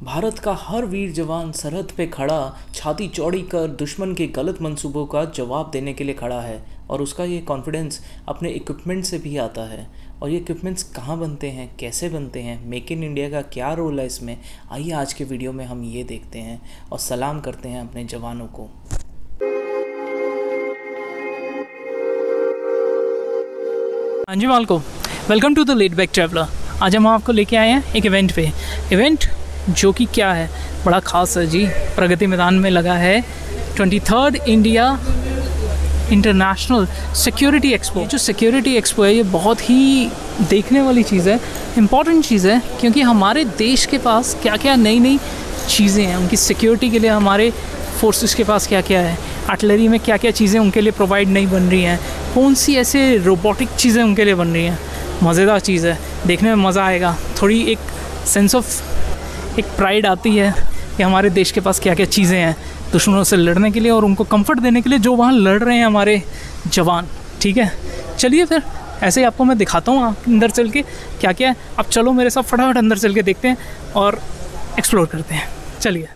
भारत का हर वीर जवान सरहद पे खड़ा छाती चौड़ी कर दुश्मन के गलत मंसूबों का जवाब देने के लिए खड़ा है और उसका ये कॉन्फिडेंस अपने इक्विपमेंट से भी आता है। और ये इक्विपमेंट्स कहाँ बनते हैं, कैसे बनते हैं, मेक इन इंडिया का क्या रोल है इसमें, आइए आज के वीडियो में हम ये देखते हैं और सलाम करते हैं अपने जवानों को। हाँ जी मालको, welcome to the laid back traveller. आज हम आपको लेके आए हैं एक इवेंट जो कि क्या है, बड़ा ख़ास है जी। प्रगति मैदान में लगा है 23rd India international security expo. जो सिक्योरिटी एक्सपो है ये बहुत ही देखने वाली चीज़ है, इम्पॉर्टेंट चीज़ है, क्योंकि हमारे देश के पास क्या क्या नई नई चीज़ें हैं, उनकी सिक्योरिटी के लिए हमारे फोर्सेस के पास क्या क्या है, आर्टिलरी में क्या क्या चीज़ें उनके लिए प्रोवाइड नहीं बन रही हैं, कौन सी ऐसे रोबोटिक चीज़ें उनके लिए बन रही हैं। मज़ेदार चीज़ है, देखने में मज़ा आएगा। थोड़ी एक सेंस ऑफ एक प्राइड आती है कि हमारे देश के पास क्या क्या चीज़ें हैं दुश्मनों से लड़ने के लिए और उनको कंफर्ट देने के लिए जो वहाँ लड़ रहे हैं हमारे जवान। ठीक है, चलिए फिर ऐसे ही आपको मैं दिखाता हूँ अंदर चल के क्या क्या है। अब चलो मेरे साथ फटाफट अंदर चल के देखते हैं और एक्सप्लोर करते हैं। चलिए।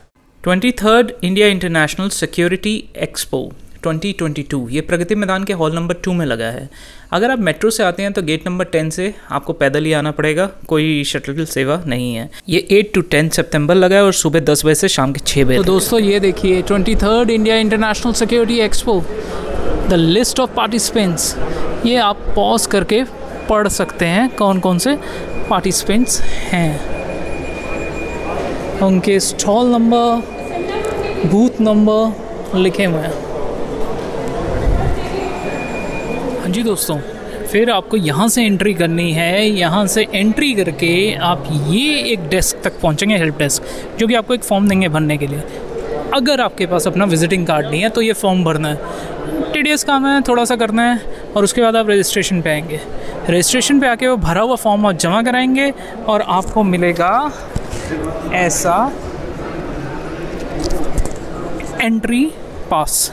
23rd India international security expo 2022 ये प्रगति मैदान के हॉल नंबर 2 में लगा है। अगर आप मेट्रो से आते हैं तो गेट नंबर 10 से आपको पैदल ही आना पड़ेगा, कोई शटल सेवा नहीं है। ये 8 to 10 सितंबर लगा है और सुबह 10 बजे से शाम के 6 बजे। तो दोस्तों ये देखिए 23rd India international security expo, the list of participants. ये आप पॉज करके पढ़ सकते हैं कौन कौन से पार्टिसिपेंट्स हैं, उनके स्टॉल नंबर, बूथ नंबर लिखे हुए हैं। हाँ जी दोस्तों, फिर आपको यहाँ से एंट्री करनी है। यहाँ से एंट्री करके आप ये एक डेस्क तक पहुँचेंगे, हेल्प डेस्क, जो कि आपको एक फॉर्म देंगे भरने के लिए। अगर आपके पास अपना विजिटिंग कार्ड नहीं है तो ये फॉर्म भरना है, टीडीएस काम है, थोड़ा सा करना है और उसके बाद आप रजिस्ट्रेशन पे आएंगे। रजिस्ट्रेशन पे आके वो भरा हुआ फॉर्म आप जमा कराएंगे और आपको मिलेगा ऐसा एंट्री पास।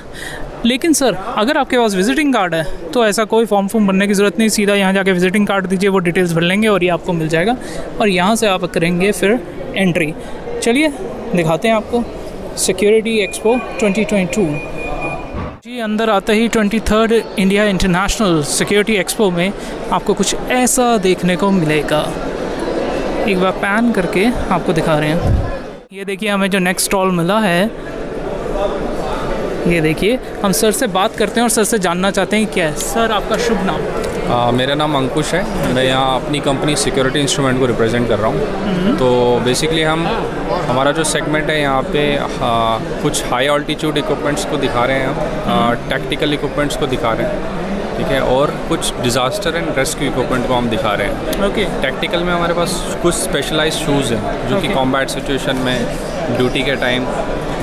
लेकिन सर अगर आपके पास विजिटिंग कार्ड है तो ऐसा कोई फॉर्म भरने की ज़रूरत नहीं, सीधा यहाँ जाके विजिटिंग कार्ड दीजिए, वो डिटेल्स भर लेंगे और ये आपको मिल जाएगा और यहाँ से आप करेंगे फिर एंट्री। चलिए दिखाते हैं आपको सिक्योरिटी एक्सपो 2022 जी। अंदर आते ही 23rd India international security expo में आपको कुछ ऐसा देखने को मिलेगा। एक बार पैन करके आपको दिखा रहे हैं। ये देखिए हमें जो नेक्स्ट स्टॉल मिला है, ये देखिए। हम सर से बात करते हैं और सर से जानना चाहते हैं क्या है। सर आपका शुभ नाम? मेरा नाम अंकुश है। मैं यहाँ अपनी कंपनी सिक्योरिटी इंस्ट्रूमेंट को रिप्रेजेंट कर रहा हूँ। तो बेसिकली हमारा जो सेगमेंट है यहाँ पे कुछ हाई ऑल्टीट्यूड इक्विपमेंट्स को दिखा रहे हैं, हम टैक्टिकल इक्विपमेंट्स को दिखा रहे हैं, ठीक है, और कुछ डिज़ास्टर एंड रेस्क्यू इक्विपमेंट को हम दिखा रहे हैं। ओके। टैक्टिकल में हमारे पास कुछ स्पेशलाइज्ड शूज़ हैं जो कि कॉम्बैट सिचुएशन में ड्यूटी के टाइम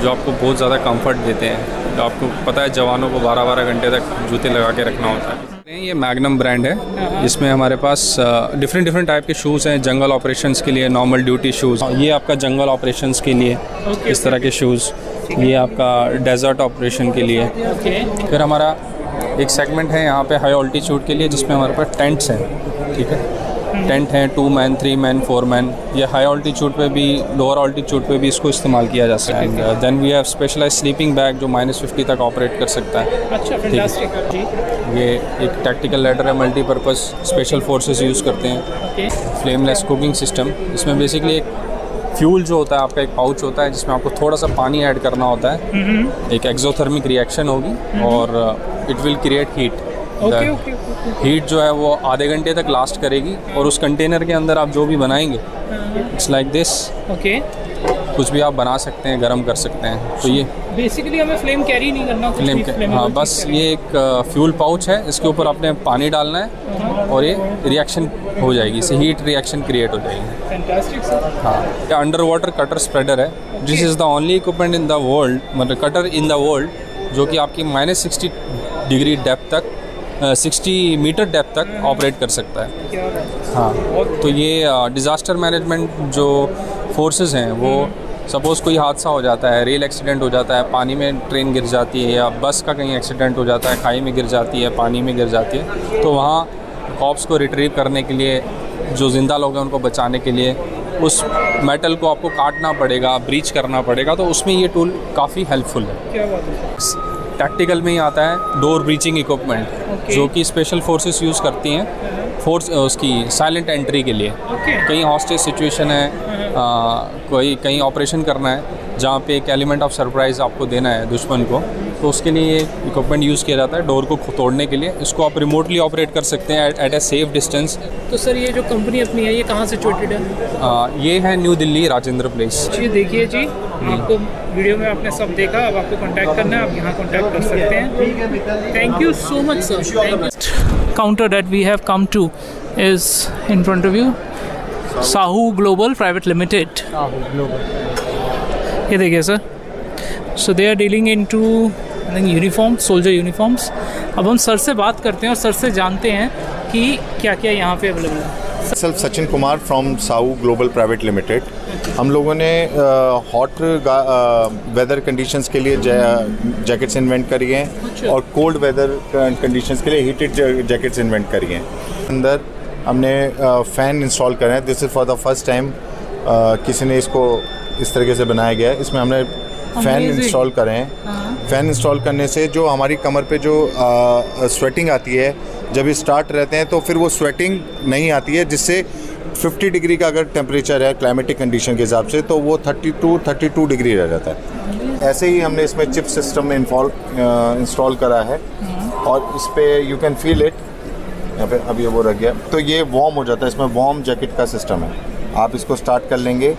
जो आपको बहुत ज़्यादा कंफर्ट देते हैं। तो आपको पता है जवानों को 12-12 घंटे तक जूते लगा के रखना होता है। ये मैग्नम ब्रांड है, इसमें हमारे पास डिफरेंट टाइप के शूज़ हैं। जंगल ऑपरेशंस के लिए नॉर्मल ड्यूटी शूज़, ये आपका जंगल ऑपरेशंस के लिए इस तरह के शूज़, ये आपका डेजर्ट ऑपरेशन के लिए। फिर हमारा एक सेगमेंट है यहाँ पे हाई ऑल्टीट्यूड के लिए, जिसमें हमारे पास टेंट्स हैं, ठीक है। टेंट हैं 2 मैन, 3 मैन, 4 मैन। ये हाई ऑल्टीट्यूड पे भी, लोअर ऑल्टीट्यूड पे भी इसको इस्तेमाल किया जा सकता है। And then we have specialised sleeping bag जो -50 तक ऑपरेट कर सकता है। अच्छा, फैंटास्टिक जी। ये एक टैक्टिकल लैडर है, मल्टीपर्पज़, स्पेशल फोर्सेस यूज़ करते हैं। फ्लेमलेस कुकिंग सिस्टम, इसमें बेसिकली एक फ्यूल जो होता है आपका एक पाउच होता है जिसमें आपको थोड़ा सा पानी ऐड करना होता है। एक एक्सोथर्मिक रिएक्शन होगी और it will create heat. Heat जो है वो आधे घंटे तक लास्ट करेगी और उस कंटेनर के अंदर आप जो भी बनाएंगे, इट्स लाइक दिस। ओके, कुछ भी आप बना सकते हैं, गर्म कर सकते हैं। तो ये बेसिकली हमें फ्लेम कैरी नहीं करना, फ्लेम हाँ, बस ये एक फ्यूल पाउच है, इसके ऊपर आपने पानी डालना है और ये रिएक्शन हो जाएगी, इससे हीट रिएक्शन क्रिएट हो जाएगी। Fantastic sir. हाँ, ये अंडर वाटर कटर स्प्रेडर है। This is the only equipment in the world, मतलब कटर इन द वर्ल्ड, जो कि आपकी -60 डिग्री डेप्थ तक, 60 मीटर डेप्थ तक ऑपरेट कर सकता है। हाँ, तो ये डिज़ास्टर मैनेजमेंट जो फोर्सेस हैं, वो सपोज़ कोई हादसा हो जाता है, रेल एक्सीडेंट हो जाता है, पानी में ट्रेन गिर जाती है, या बस का कहीं एक्सीडेंट हो जाता है, खाई में गिर जाती है, पानी में गिर जाती है, तो वहाँ कॉप्स को रिट्रीव करने के लिए, जो ज़िंदा लोग हैं उनको बचाने के लिए उस मेटल को आपको काटना पड़ेगा, ब्रीच करना पड़ेगा, तो उसमें ये टूल काफ़ी हेल्पफुल है। क्या बात है। टैक्टिकल में ही आता है डोर ब्रीचिंग इक्विपमेंट, जो कि स्पेशल फोर्सेस यूज़ करती हैं फोर्स उसकी साइलेंट एंट्री के लिए। कहीं हॉस्टेज सिचुएशन है, कोई कहीं ऑपरेशन करना है जहाँ पे एक एलिमेंट ऑफ सरप्राइज़ आपको देना है दुश्मन को, तो उसके लिए ये इक्विपमेंट यूज़ किया जाता है डोर को तोड़ने के लिए। इसको आप रिमोटली ऑपरेट कर सकते हैं एट ए सेफ डिस्टेंस। तो सर ये जो कंपनी अपनी है ये कहाँ सिचुएटेड है? ये है न्यू दिल्ली राजेंद्र प्लेस। जी देखिए जी, आपको वीडियो में आपने सब देखा, अब आपको कांटेक्ट करना है, आप यहाँ कांटेक्ट कर सकते हैं। Thank you so much sir, thank you. Counter that we have come to is in front of you, Sahu global private limited. ये देखिए sir, so they are dealing in to uniform, soldier uniforms. अब हम sir से बात करते हैं और sir से जानते हैं कि क्या क्या यहाँ पे अवेलेबल है। Self Sachin Kumar from Sahu global private limited. हम लोगों ने हॉट वेदर कंडीशंस के लिए जैकेट्स इन्वेंट करी हैं और कोल्ड वेदर कंडीशंस के लिए हीटेड जैकेट्स इन्वेंट करी हैं। अंदर हमने फ़ैन इंस्टॉल करे हैं। This is for the first time किसी ने इसको इस तरीके से बनाया गया है। इसमें हमने फ़ैन इंस्टॉल करे हैं। फ़ैन इंस्टॉल करने से जो हमारी कमर पे जो स्वेटिंग आती है, जब ये स्टार्ट रहते हैं तो फिर वो स्वेटिंग नहीं आती है, जिससे 50 डिग्री का अगर टेम्परेचर है क्लाइमेटिक कंडीशन के हिसाब से, तो वो 32 डिग्री रह जाता है। ऐसे ही हमने इसमें चिप सिस्टम इंस्टॉल करा है और इस पर यू कैन फील इट। यहाँ पे अब ये वो रख गया, तो ये वार्म हो जाता है। इसमें वार्म जैकेट का सिस्टम है। आप इसको स्टार्ट कर लेंगे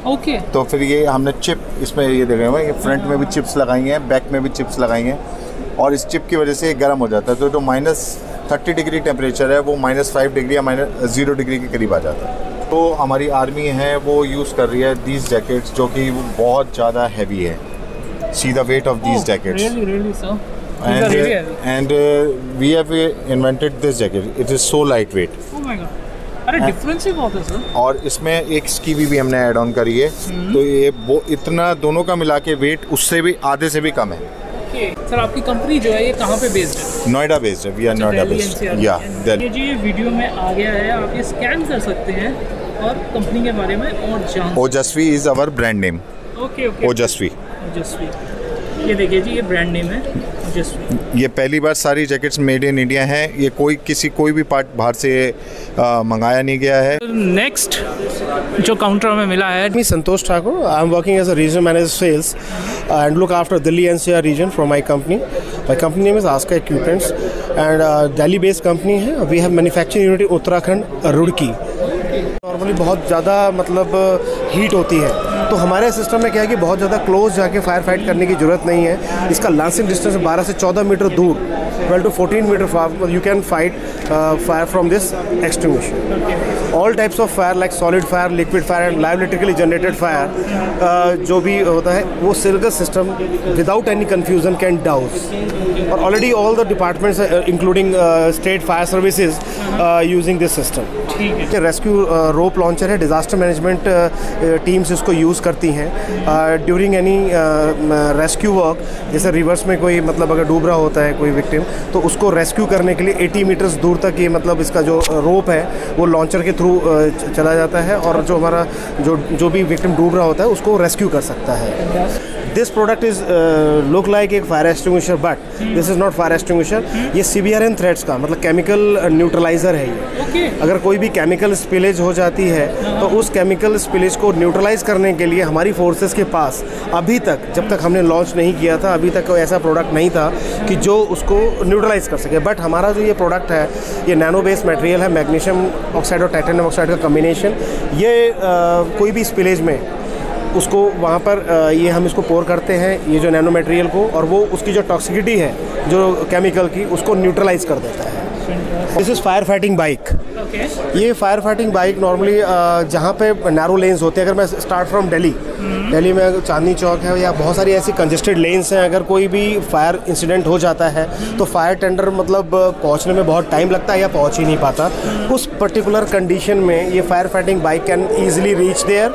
तो फिर ये हमने चिप इसमें ये देख रहे हैं, ये फ्रंट में भी चिप्स लगाई हैं, बैक में भी चिप्स लगाई हैं, और इस चिप की वजह से ये गर्म हो जाता है। तो जो -30 डिग्री टेम्परेचर है वो -5 डिग्री या -0 डिग्री के करीब आ जाता है। तो हमारी आर्मी है वो यूज़ कर रही है दीज जैकेट्स, जो कि बहुत ज़्यादा हैवी है। See the weight of these jackets and we have invented this jacket. It is so lightweight. Oh my God. अरे डिफरेंस ही बहुत है सर। और इसमें एक स्कीवी भी हमने ऐड ऑन करी है, तो ये वो इतना दोनों का मिला के वेट उससे भी आधे से भी कम है। सर आपकी कंपनी जो है ये कहाँ पे बेस्ड है? नोएडा बेस्ड है। We are Noida based. या ये जो ये वीडियो में आ गया है, आप ये स्कैन कर सकते हैं और कंपनी के बारे में और जान। ओजस्वी is our brand name. Okay okay, ओजस्वी। ये देखिए जी, ये ब्रांड नेम है ओजस्वी। ये पहली बार सारी जैकेट्स मेड इन इंडिया हैं। ये कोई भी पार्ट बाहर से मंगाया नहीं गया है। नेक्स्ट जो काउंटर में मिला है, मी Santosh Thakur. I am working as a regional manager sales and look after Delhi NCR region for my company. My company name is Aska Equipments and Delhi based company है। We have manufacturing unit in Uttarakhand Roorkee. Normally बहुत ज़्यादा मतलब heat होती है, तो हमारे system में क्या है कि बहुत ज़्यादा क्लोज जाके फायर फाइट करने की ज़रूरत नहीं है। इसका लांसिंग डिस्टेंस 12 से 14 मीटर दूर, 12 to 14 metre far you can fight fire from this extinguisher. All types of fire like solid fire, liquid fire and live electrically generated fire जो भी होता है वो single system without any confusion can douse. और already all the departments including state fire services using this system. Rescue rope launcher है, disaster management teams इसको use करती हैं ड्यूरिंग एनी रेस्क्यू वर्क। जैसे रिवर्स में कोई मतलब अगर डूब रहा होता है कोई विक्टिम, तो उसको रेस्क्यू करने के लिए 80 मीटर्स दूर तक ये मतलब इसका जो रोप है वो लॉन्चर के थ्रू चला जाता है और जो हमारा जो भी विक्टिम डूब रहा होता है उसको रेस्क्यू कर सकता है। This product is look like एक fire extinguisher, but this is not fire extinguisher. ये CBRN थ्रेड्स का मतलब केमिकल न्यूट्रलाइज़र है ये। अगर कोई भी केमिकल स्पिलेज हो जाती है तो उस केमिकल स्पिलेज को न्यूट्रलाइज करने के लिए हमारी फोर्सेस के पास अभी तक, जब तक हमने लॉन्च नहीं किया था, अभी तक कोई ऐसा प्रोडक्ट नहीं था कि जो उसको न्यूट्रलाइज कर सके। बट हमारा जो ये प्रोडक्ट है ये नैनो बेस्ड मटेरियल है, मैग्नीशियम ऑक्साइड और टाइटेनियम ऑक्साइड का कॉम्बिनेशन। ये कोई भी स्पिलेज में उसको वहाँ पर ये हम इसको पोर करते हैं, ये जो नैनो मटेरियल को, और वो उसकी जो टॉक्सिसिटी है जो केमिकल की उसको न्यूट्रलाइज कर देता है। This is fire fighting bike. ये फायर फाइटिंग बाइक नॉर्मली जहाँ पे नैरो लेन्स होते हैं, अगर मैं स्टार्ट फ्रॉम दिल्ली में चांदनी चौक है या बहुत सारी ऐसी कंजेस्टेड लेन्स हैं, अगर कोई भी फायर इंसिडेंट हो जाता है तो फायर टेंडर मतलब पहुँचने में बहुत टाइम लगता है या पहुँच ही नहीं पाता। उस पर्टिकुलर कंडीशन में ये fire fighting bike can easily reach there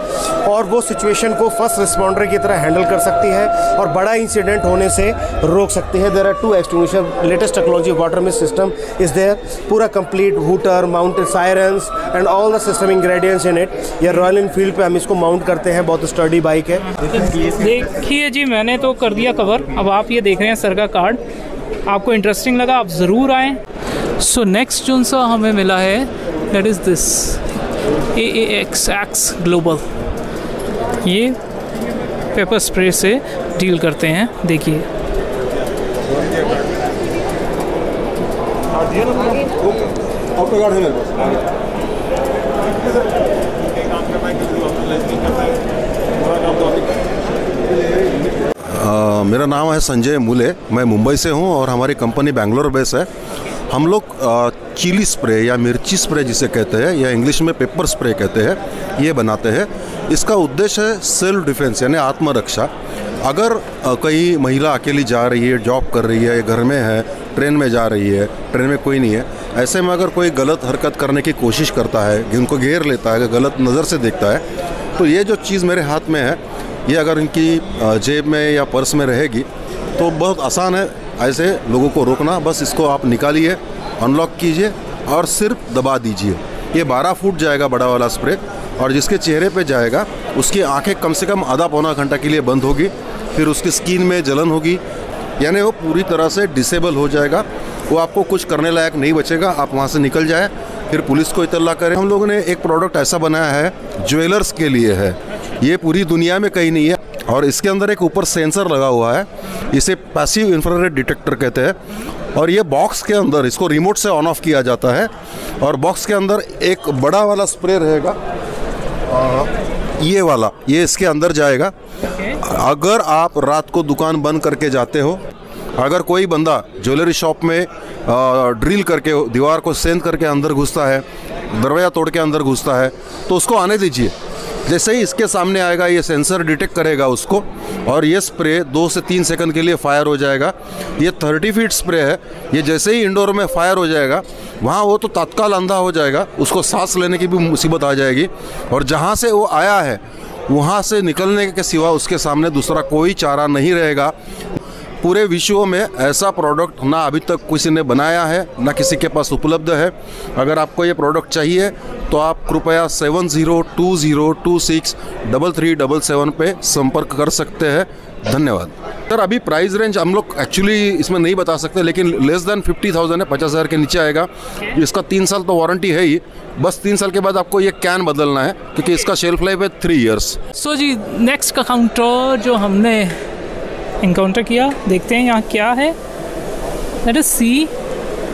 और वो सिचुएशन को फर्स्ट रिस्पॉन्डर की तरह हैंडल कर सकती है और बड़ा इंसिडेंट होने से रोक सकती है। There are 2 extinguisher, latest technology water mist system is there, पूरा complete hooter, mounted sirens and all the system ingredients in it. ये रॉयल एनफील्ड पे हम इसको माउंट करते हैं, बहुत स्टडी बाइक है। देखिए जी, मैंने तो कर दिया कवर, अब आप ये देख रहे हैं सर का कार्ड। आपको इंटरेस्टिंग लगा, आप ज़रूर आएँ। सो नेक्स्ट जो सा हमें मिला है that is this AAX global. ये पेपर स्प्रे से डील करते हैं। देखिए मेरा नाम है संजय मूले, मैं मुंबई से हूँ और हमारी कंपनी बेंगलोर बेस है। हम लोग चिली स्प्रे या मिर्ची स्प्रे जिसे कहते हैं या इंग्लिश में पेपर स्प्रे कहते हैं, ये बनाते हैं। इसका उद्देश्य है सेल्फ डिफेंस यानी आत्मरक्षा। अगर कहीं महिला अकेली जा रही है, जॉब कर रही है, घर में है, ट्रेन में जा रही है, ट्रेन में कोई नहीं है, ऐसे में अगर कोई गलत हरकत करने की कोशिश करता है, उनको घेर लेता है, गलत नज़र से देखता है, तो ये जो चीज़ मेरे हाथ में है, ये अगर इनकी जेब में या पर्स में रहेगी तो बहुत आसान है ऐसे लोगों को रोकना। बस इसको आप निकालिए, अनलॉक कीजिए और सिर्फ दबा दीजिए। ये 12 फुट जाएगा बड़ा वाला स्प्रे, और जिसके चेहरे पे जाएगा उसकी आंखें कम से कम आधा पौना घंटा के लिए बंद होगी, फिर उसकी स्किन में जलन होगी, यानी वो पूरी तरह से डिसेबल हो जाएगा। वो आपको कुछ करने लायक नहीं बचेगा, आप वहाँ से निकल जाए, फिर पुलिस को इत्तला करें। हम लोगों ने एक प्रोडक्ट ऐसा बनाया है ज्वेलर्स के लिए है, ये पूरी दुनिया में कहीं नहीं है, और इसके अंदर एक ऊपर सेंसर लगा हुआ है, इसे पैसिव इंफ्रारेड डिटेक्टर कहते हैं। और ये बॉक्स के अंदर इसको रिमोट से ऑन ऑफ किया जाता है, और बॉक्स के अंदर एक बड़ा वाला स्प्रे रहेगा, ये वाला, ये इसके अंदर जाएगा। अगर आप रात को दुकान बंद करके जाते हो, अगर कोई बंदा ज्वेलरी शॉप में ड्रिल करके दीवार को सेंध करके अंदर घुसता है, दरवाज़ा तोड़ के अंदर घुसता है, तो उसको आने दीजिए। जैसे ही इसके सामने आएगा, ये सेंसर डिटेक्ट करेगा उसको, और ये स्प्रे 2 से 3 सेकंड के लिए फायर हो जाएगा। ये 30 फीट स्प्रे है, ये जैसे ही इंडोर में फायर हो जाएगा, वहाँ वो तो तत्काल अंधा हो जाएगा, उसको सांस लेने की भी मुसीबत आ जाएगी, और जहाँ से वो आया है वहाँ से निकलने के सिवा उसके सामने दूसरा कोई चारा नहीं रहेगा। पूरे विश्व में ऐसा प्रोडक्ट ना अभी तक किसी ने बनाया है, ना किसी के पास उपलब्ध है। अगर आपको ये प्रोडक्ट चाहिए तो आप कृपया 7020263377 पे संपर्क कर सकते हैं। धन्यवाद सर। अभी प्राइस रेंज हम लोग एक्चुअली इसमें नहीं बता सकते, लेकिन लेस देन 50,000 है, 50,000 के नीचे आएगा। इसका 3 साल तो वारंटी है ही, बस 3 साल के बाद आपको ये कैन बदलना है, क्योंकि इसका शेल्फ लाइफ है 3 इयर्स। सो जी, नेक्स्ट का काउंटर जो हमने इनकाउंटर किया, देखते हैं यहाँ क्या है। लेट अस सी।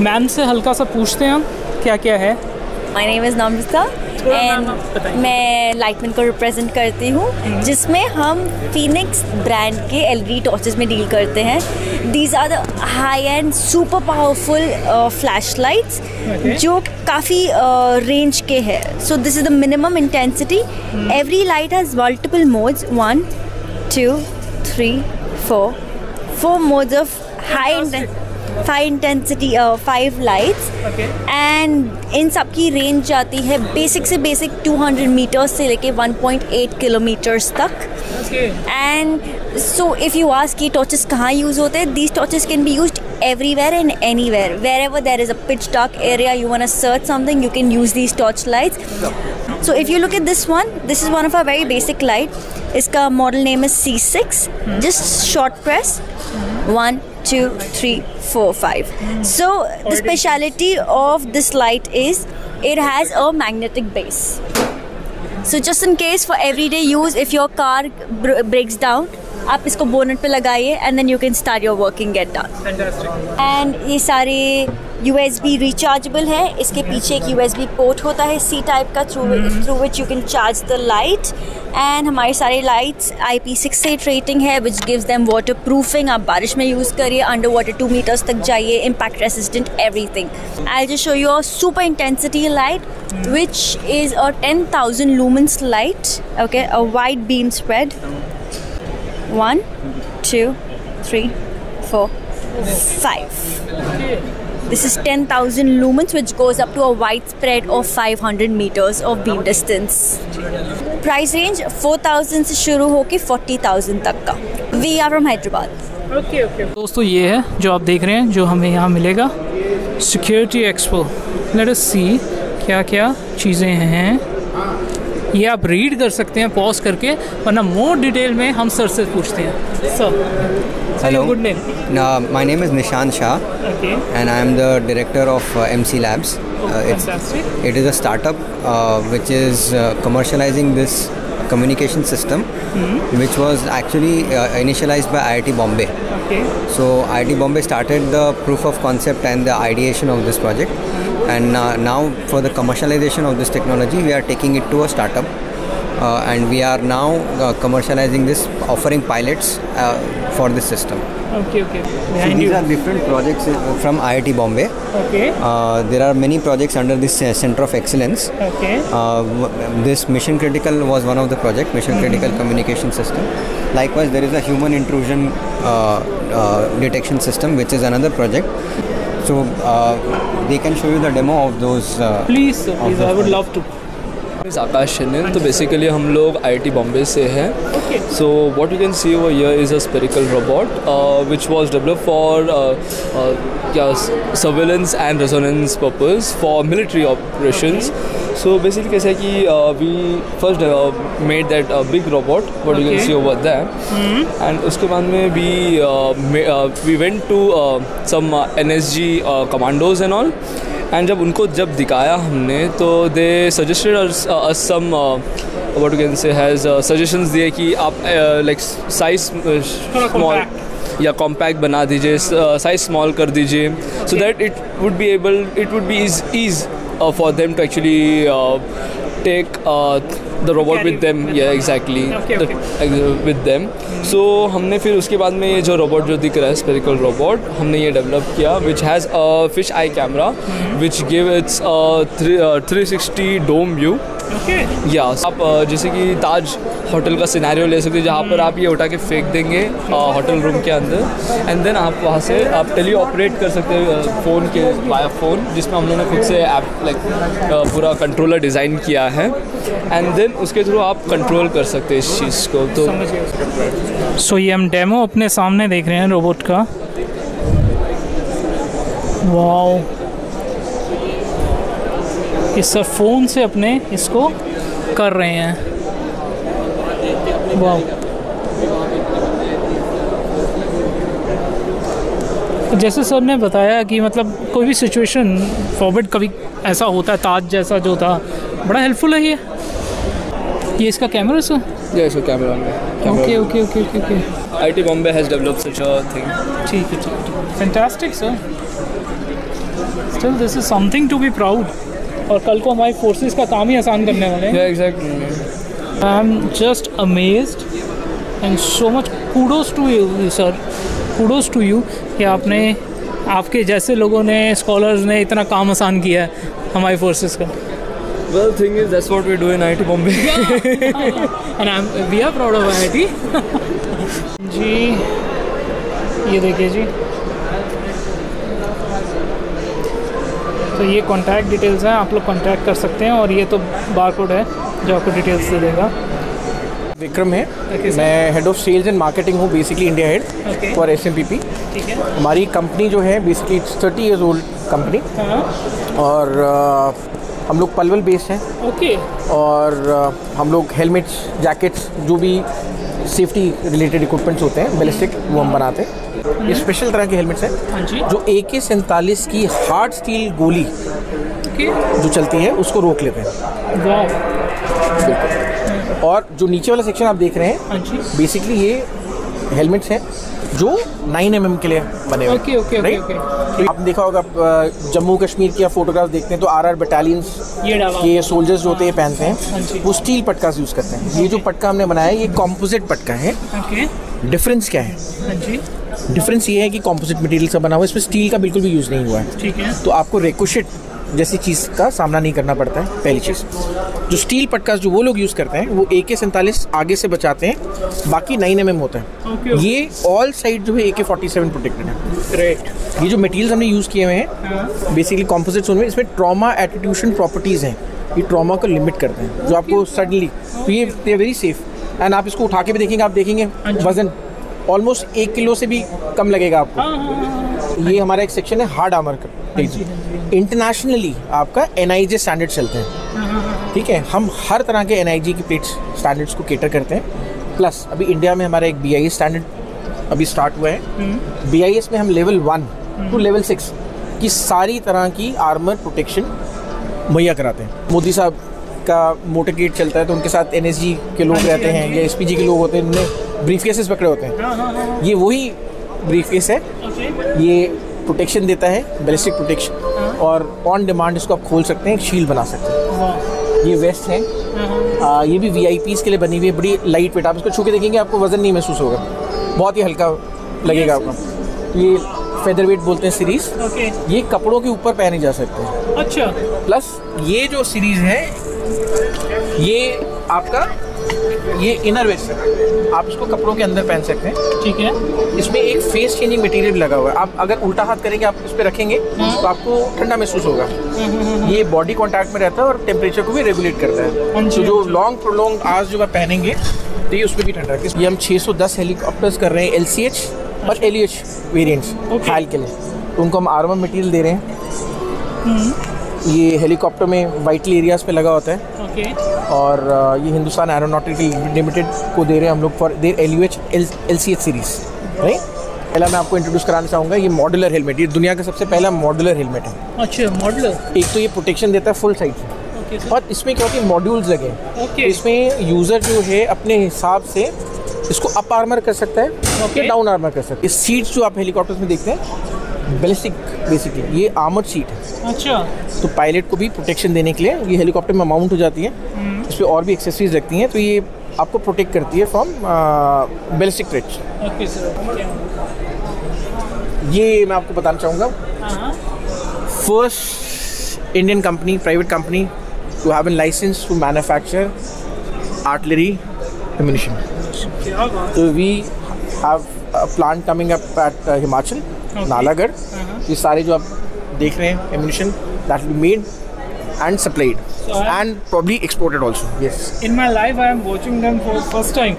मैम से हल्का सा पूछते हैं हम क्या क्या है। My name is Namrata and मैं लाइटमैन को रिप्रेजेंट करती हूँ, जिसमें हम फिनिक्स ब्रांड के LED टॉर्चेस में डील करते हैं। These are the high end super powerful flash lights जो काफ़ी रेंज के हैं। So this is the minimum intensity. Every light has multiple modes, 1 2 3 4 modes of high intensity 5 lights, and इन सब की रेंज जाती है बेसिक से बेसिक 200 मीटर्स से लेके 1.8 किलोमीटर्स तक। And so if you ask कि टॉर्चेस कहाँ यूज़ होते हैं, these torches can be used everywhere and anywhere. Wherever there is a pitch dark area, you want to search something, you can use these torch lights. So if you look at this one, this is one of our very basic light. इसका model name is C6. Just short press 1 2 3 4 5. So the speciality of this light is it has a magnetic base. So just in case for everyday use, if your car breaks down, आप इसको bonnet पे लगाइए and then you can start your working get done. And ये सारे USB rechargeable है। इसके पीछे एक USB पोर्ट होता है C टाइप का, through which you can charge the light. And हमारी सारी लाइट्स IP68 रेटिंग है, which gives them water proofing. आप बारिश में यूज़ करिए, अंडर वाटर 2 मीटर्स तक जाइए, impact resistant, everything. I just show you a super intensity light which is a 10,000 lumens light, okay, a wide beam spread. 1 2 3 4 5. This is 10,000 lumens, which goes up to a wide spread of 500 meters of beam distance. Price range 4,000 से शुरू होके 40,000 तक का। We are from Hyderabad. Okay. दोस्तों, ये है जो आप देख रहे हैं, जो हमें यहाँ मिलेगा, सिक्योरिटी एक्सपो। लेट अस सी क्या क्या चीज़ें हैं ये आप रीड कर सकते हैं पॉज करके, वरना मोर डिटेल में हम सर से पूछते हैं। Sir, Hello. Good name? My name is Nishan Shah, okay, and I am the director of MC Labs. Fantastic, It is a startup which is commercializing this communication system, which was actually initialized by IIT Bombay. Okay, So IIT Bombay started the proof of concept and the ideation of this project, and now for the commercialization of this technology, we are taking it to a startup. And we are now commercializing this, offering pilots for this system. Okay, okay, So behind these you, are different projects from IIT Bombay. Okay, There are many projects under this Center of Excellence. Okay, This Mission Critical was one of the project, Mission Critical Communication System. Likewise, there is a Human Intrusion Detection System, which is another project. So they can show you the demo of those. Please sir, please, I would love to. Akash Channan. तो basically हम लोग IIT Bombay से हैं। Okay. So what you can see over here is a spherical robot which was developed for surveillance and reconnaissance purpose for military operations. So basically कैसा है कि we first made that big robot what you can Okay. See over that, and उसके बाद में we went to some NSG commandos and all, and जब दिखाया हमने तो they suggested some what you can say has suggestions दिए कि आप लाइक साइज स्मॉल या कॉम्पैक्ट बना दीजिए, साइज स्मॉल कर दीजिए, so that it would be ease for them to actually take the robot with them, yeah exactly, with them. So हमने फिर उसके बाद में ये जो रोबोट जो दिख रहा है स्पेरिकल रोबोट हमने ये डेवलप किया, which has a fish eye camera which give its 360 dome view. Yes, आप जैसे कि ताज होटल का सिनेरियो ले सकते हैं जहाँ पर आप ये उठा के फेंक देंगे होटल रूम के अंदर, एंड देन आप वहाँ से आप टेली ऑपरेट कर सकते हैं फ़ोन के वाया फ़ोन, जिसमें हम लोगों ने खुद से ऐप लाइक पूरा कंट्रोलर डिज़ाइन किया है, एंड देन उसके थ्रू आप कंट्रोल कर सकते हैं इस चीज़ को। तो सो ये हम डेमो अपने सामने देख रहे हैं रोबोट का। वाओ, इस सर फ़ोन से अपने इसको कर रहे हैं। वाओ, जैसे सर ने बताया कि मतलब कोई भी सिचुएशन फॉरवर्ड कभी ऐसा होता है, ताज जैसा जो था बड़ा हेल्पफुल है ये इसका कैमरा सर। या इसका camera okay okay okay okay okay, IIT Bombay has developed such a thing. ठीक है, fantastic sir, still this is something to be proud, और कल को हमारी फोर्सेस का काम ही आसान करने वाले हैं। Exactly, I am just amazed and so much kudos to you sir, kudos to you कि आपके जैसे लोगों ने, स्कॉलर्स ने इतना काम आसान किया है हमारी फोर्सेस का। well thing is that's what we do in IIT Bombay. and we are proud of IIT. जी ये देखिए जी, तो ये कॉन्टैक्ट डिटेल्स हैं, आप लोग कॉन्टैक्ट कर सकते हैं, और ये तो बारकोड है जो आपको डिटेल्स दे देगा। विक्रम है, मैं head of sales and marketing हूँ, basically India head for SMPP। ठीक है, हमारी कंपनी जो है बेसिकली 30 ईयर्स ओल्ड कंपनी, और हम लोग पलवल बेस्ड हैं। ओके, और हम लोग हेलमेट्स, जैकेट्स, जो भी सेफ्टी रिलेटेड इक्विपमेंट्स होते हैं बैलिस्टिक, वो हम बनाते हैं। ये स्पेशल तरह के हेलमेट्स हैं जो AK-47 की हार्ड स्टील गोली जो चलती है उसको रोक लेते हैं। और जो नीचे वाला सेक्शन आप देख रहे हैं, बेसिकली ये हेलमेट्स हैं जो 9 mm के लिए बने हुए। ओके ओके ओके ओके, तो आपने देखा होगा जम्मू कश्मीर की फोटोग्राफ देखते हैं तो RR बटालियंस के सोल्जर्स जो होते हैं पहनते हैं, वो स्टील पटका यूज़ करते हैं। ये जो पटका हमने बनाया है ये कॉम्पोजिट पटका है। डिफरेंस क्या है? डिफरेंस ये है कि कॉम्पोजिट मटेरियल से बना हुआ है, इसमें स्टील का बिल्कुल भी यूज़ नहीं हुआ है। ठीक है, तो आपको रिकोशिट जैसी चीज़ का सामना नहीं करना पड़ता है। पहली चीज़, जो स्टील पटका जो वो लोग यूज़ करते हैं वो AK-47 आगे से बचाते हैं, बाकी 9 mm होता है। ये ऑल साइड जो है AK-47 प्रोटेक्टेड है। ग्रेट। ये जो मटेरियल्स हमने यूज़ किए हुए हैं बेसिकली कॉम्पोजिट्स में, इसमें ट्रॉमा एट्रीब्यूशन प्रॉपर्टीज़ हैं, ये ट्रॉमा को लिमिट करते हैं जो आपको सडनली, तो ये दे वेरी सेफ। एंड आप इसको उठा के भी देखेंगे, आप देखेंगे वजन ऑलमोस्ट 1 किलो से भी कम लगेगा आपको। ये हमारा एक सेक्शन है हार्ड आर्मर का। इंटरनेशनली आपका NIJ स्टैंडर्ड चलते हैं, ठीक है। हम हर तरह के NIJ की प्लेट स्टैंडर्ड्स को केटर करते हैं। प्लस अभी इंडिया में हमारा एक BIS स्टैंडर्ड अभी स्टार्ट हुआ है। BIS में हम लेवल 1 टू लेवल 6 की सारी तरह की आर्मर प्रोटेक्शन मुहैया कराते हैं। मोदी साहब का मोटरगेट चलता है तो उनके साथ NSG के लोग रहते हैं या SPG के लोग होते हैं, उन्होंने ब्रीफ केसेस पकड़े होते हैं। ये वही ब्रीफ केस है, ये प्रोटेक्शन देता है, बैलिस्टिक प्रोटेक्शन, और ऑन डिमांड इसको आप खोल सकते हैं, एक शील्ड बना सकते हैं। ये वेस्ट है, ये भी VIPs के लिए बनी हुई है, बड़ी लाइट वेट। आप इसको छू के देखेंगे आपको वज़न नहीं महसूस होगा, बहुत ही हल्का लगेगा आपको। ये फेदर वेट बोलते हैं सीरीज़, ये कपड़ों के ऊपर पहने जा सकते हैं। अच्छा। प्लस ये जो सीरीज़ है ये आपका ये इनर वेस्ट है, आप इसको कपड़ों के अंदर पहन सकते हैं, ठीक है। इसमें एक फेस चेंजिंग मटेरियल लगा हुआ है, आप अगर उल्टा हाथ करेंगे, आप इस पर रखेंगे तो आपको ठंडा महसूस होगा। ये बॉडी कांटेक्ट में रहता है और टेम्परेचर को भी रेगुलेट करता है। तो जो लॉन्ग प्रोलॉन्ग आवर्स जो आप पहनेंगे तो ये उस पर भी ठंडा रखें। ये हम 610 हेलीकॉप्टर्स कर रहे हैं, LCH और LEH वेरिएंट्स हाल के लिए, तो उनको हम आर्मर मटेरियल दे रहे हैं। ये हेलीकॉप्टर में वाइटल एरियाज़ पे लगा होता है, और ये हिंदुस्तान एरोनॉटिकल लिमिटेड को दे रहे हैं हम लोग for their LUH LCH series, right. पहला मैं आपको इंट्रोड्यूस कराना चाहूँगा ये मॉड्यूलर हेलमेट, ये दुनिया का सबसे पहला मॉड्यूलर हेलमेट है। अच्छा, मॉड्यूलर। एक तो ये प्रोटेक्शन देता है फुल साइड से, और इसमें क्या होती है, मॉड्यूल्स लगे हैं। इसमें यूज़र जो है अपने हिसाब से इसको अप आर्मर कर सकता है या डाउन आर्मर कर सकता है। इस सीट्स जो आप हेलीकॉप्टर्स में देखते हैं बैलिस्टिक, बेसिकली ये आर्मर्ड सीट है। अच्छा। तो पायलट को भी प्रोटेक्शन देने के लिए ये हेलीकॉप्टर में माउंट हो जाती है, इस पर और भी एक्सेसरीज रखती हैं, तो ये आपको प्रोटेक्ट करती है from ballistic threats. Okay sir. ये मैं आपको बताना चाहूँगा, first Indian company, private company to have an licence to manufacture artillery ammunition. So we have a plant coming up at Himachal, Nalagarh. ये सारे जो आप देख रहे हैं ammunition that will be made and supplied and probably exported also. Yes. In my life I am watching them for first time.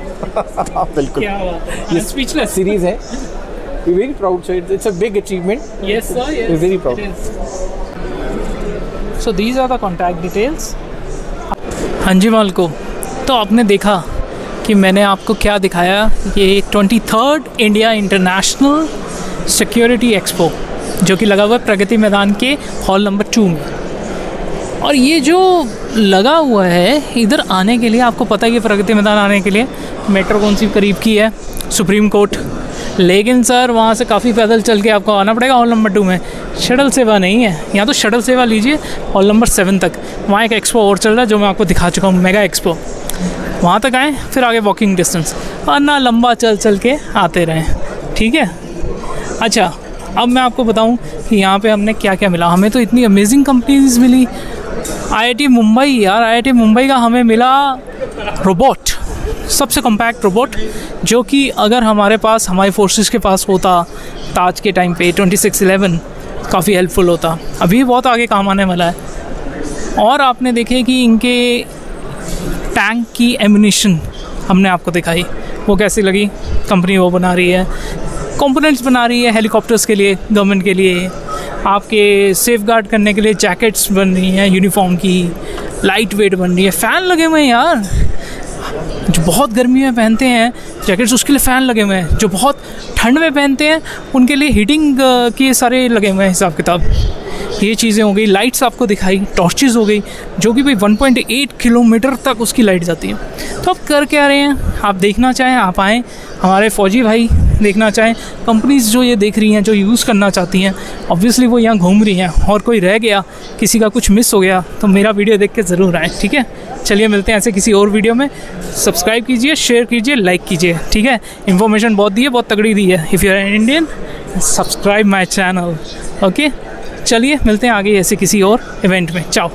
बिल्कुल। क्या बात है? I'm speechless. सीरीज है। We're very proud, so it's a big achievement. Yes sir. Yes. We're very proud. So these are the contact details. हाँ जी मालको, तो आपने देखा कि मैंने आपको क्या दिखाया। ये 23rd India international security expo जो कि लगा हुआ है प्रगति मैदान के हॉल नंबर 2 में। और ये जो लगा हुआ है इधर आने के लिए, आपको पता है कि प्रगति मैदान आने के लिए मेट्रो कौन सी करीब की है, सुप्रीम कोर्ट, लेकिन सर वहाँ से काफ़ी पैदल चल के आपको आना पड़ेगा हॉल नंबर 2 में। शटल सेवा नहीं है यहाँ, तो शटल सेवा लीजिए हॉल नंबर 7 तक। वहाँ एक एक्सपो और चल रहा है जो मैं आपको दिखा चुका हूँ, मेगा एक्सपो। वहाँ तक आएँ, फिर आगे वॉकिंग डिस्टेंस, वरना लंबा चल चल के आते रहें, ठीक है। अच्छा, अब मैं आपको बताऊँ कि यहाँ पे हमने क्या क्या मिला। हमें तो इतनी अमेजिंग कंपनीज मिली। IIT मुंबई, यार IIT मुंबई का हमें मिला रोबोट, सबसे कॉम्पैक्ट रोबोट, जो कि अगर हमारे पास, हमारी फोर्सेस के पास होता ताज के टाइम पे 2611, काफ़ी हेल्पफुल होता। अभी बहुत आगे काम आने वाला है। और आपने देखे कि इनके टैंक की एम्यूनिशन हमने आपको दिखाई, वो कैसी लगी। कंपनी वो बना रही है, कंपोनेंट्स बना रही है हेलीकॉप्टर्स के लिए, गवर्नमेंट के लिए, आपके सेफ गार्ड करने के लिए जैकेट्स बन रही हैं यूनिफॉर्म की, लाइट वेट बन रही है, फ़ैन लगे हुए हैं यार, जो बहुत गर्मी में पहनते हैं जैकेट्स उसके लिए फ़ैन लगे हुए हैं, जो बहुत ठंड में पहनते हैं उनके लिए हीटिंग के सारे लगे हुए हैं हिसाब किताब। ये चीज़ें हो गई। लाइट्स आपको दिखाई, टॉर्चेस हो गई, जो कि भाई 1.8 किलोमीटर तक उसकी लाइट जाती है। तो आप कर क्या रहे हैं, आप देखना चाहें आप आएँ, हमारे फ़ौजी भाई देखना चाहें, कंपनीज़ जो ये देख रही हैं, जो यूज़ करना चाहती हैं, ऑब्वियसली वो यहाँ घूम रही हैं, और कोई रह गया, किसी का कुछ मिस हो गया तो मेरा वीडियो देख के ज़रूर आएँ, ठीक है। चलिए मिलते हैं ऐसे किसी और वीडियो में। सब्सक्राइब कीजिए, शेयर कीजिए, लाइक कीजिए, ठीक है। इन्फॉर्मेशन बहुत दी है, बहुत तगड़ी दी है। If you are an Indian, subscribe my channel, okay. चलिए मिलते हैं आगे ऐसे किसी और इवेंट में। चाओ।